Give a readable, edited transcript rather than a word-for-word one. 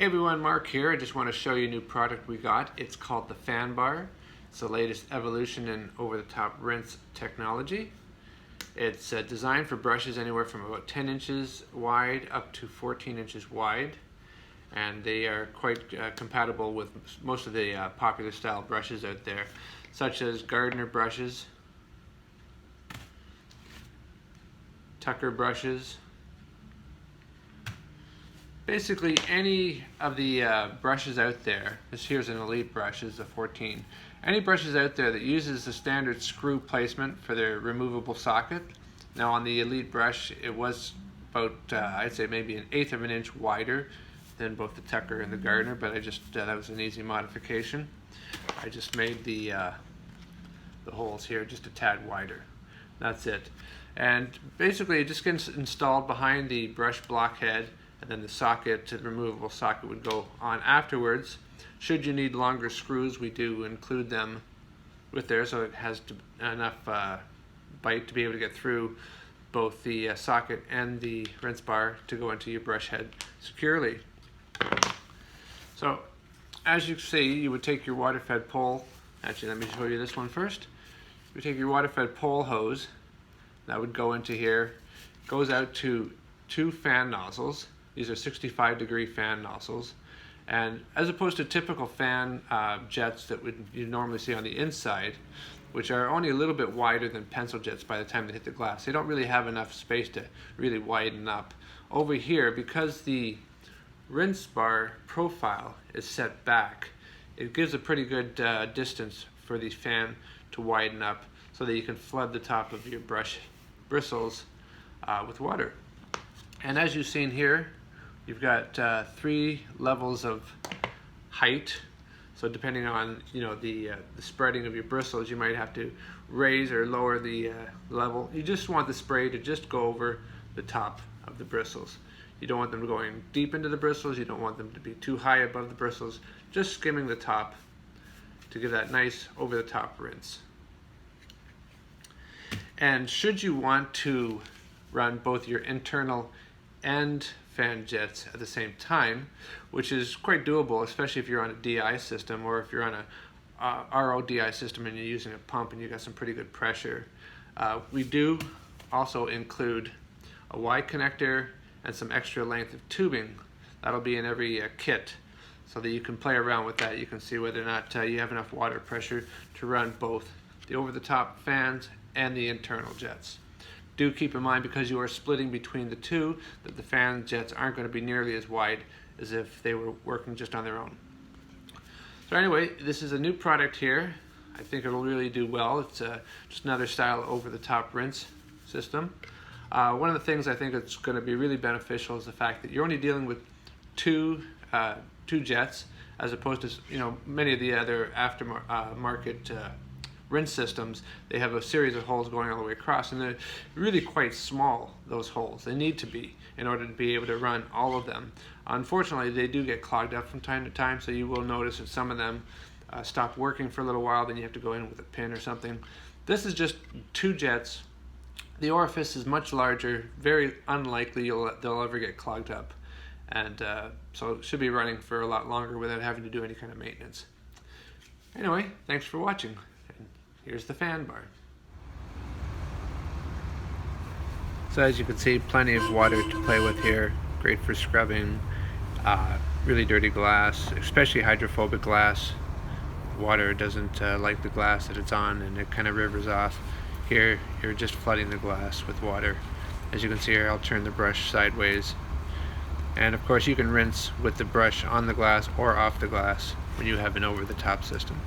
Hey everyone, Mark here. I just want to show you a new product we got. It's called the Fan Bar. It's the latest evolution in over-the-top rinse technology. It's designed for brushes anywhere from about 10 inches wide up to 14 inches wide. And they are quite compatible with most of the popular style brushes out there, such as Gardner brushes, Tucker brushes. Basically any of the brushes out there. Here's an Elite brush, is a 14. Any brushes out there that uses the standard screw placement for their removable socket. Now on the Elite brush it was about I'd say maybe 1/8 of an inch wider than both the Tucker and the Gardner, but I just that was an easy modification. I just made the holes here just a tad wider. That's it. And basically it just gets installed behind the brush block head, and then the socket, the removable socket, would go on afterwards. Should you need longer screws, we do include them with there, so it has enough bite to be able to get through both the socket and the rinse bar to go into your brush head securely. So as you see, you would take your water-fed pole. Actually, let me show you this one first. You take your water-fed pole hose that would go into here, goes out to 2 fan nozzles. These are 65-degree fan nozzles, and as opposed to typical fan jets that you normally see on the inside, which are only a little bit wider than pencil jets by the time they hit the glass. They don't really have enough space to really widen up. Over here, because the rinse bar profile is set back, it gives a pretty good distance for the fan to widen up so that you can flood the top of your brush bristles with water. And as you've seen here, you've got 3 levels of height. So depending on the spreading of your bristles, you might have to raise or lower the level. You just want the spray to just go over the top of the bristles. You don't want them going deep into the bristles. You don't want them to be too high above the bristles. Just skimming the top to give that nice over-the-top rinse. And should you want to run both your internal and fan jets at the same time, which is quite doable, especially if you're on a DI system, or if you're on a RO DI system and you're using a pump and you've got some pretty good pressure. We do also include a Y connector and some extra length of tubing. That'll be in every kit, so that you can play around with that. You can see whether or not you have enough water pressure to run both the over-the-top fans and the internal jets. Do keep in mind, because you are splitting between the two, that the fan jets aren't going to be nearly as wide as if they were working just on their own. So anyway, this is a new product here. I think it'll really do well. It's just another style over-the-top rinse system. One of the things I think it's going to be really beneficial is the fact that you're only dealing with two jets, as opposed to many of the other aftermarket rinse systems. They have a series of holes going all the way across, and they're really quite small, those holes. They need to be in order to be able to run all of them. Unfortunately, they do get clogged up from time to time, so you will notice that some of them stop working for a little while, then you have to go in with a pin or something. This is just 2 jets. The orifice is much larger, very unlikely they'll ever get clogged up, and so it should be running for a lot longer without having to do any kind of maintenance. Anyway, thanks for watching. Here's the fan bar. So as you can see, plenty of water to play with here. Great for scrubbing really dirty glass, especially hydrophobic glass. Water doesn't like the glass that it's on, and it kind of rivers off. Here, you're just flooding the glass with water. As you can see here, I'll turn the brush sideways. And of course, you can rinse with the brush on the glass or off the glass when you have an over-the-top system.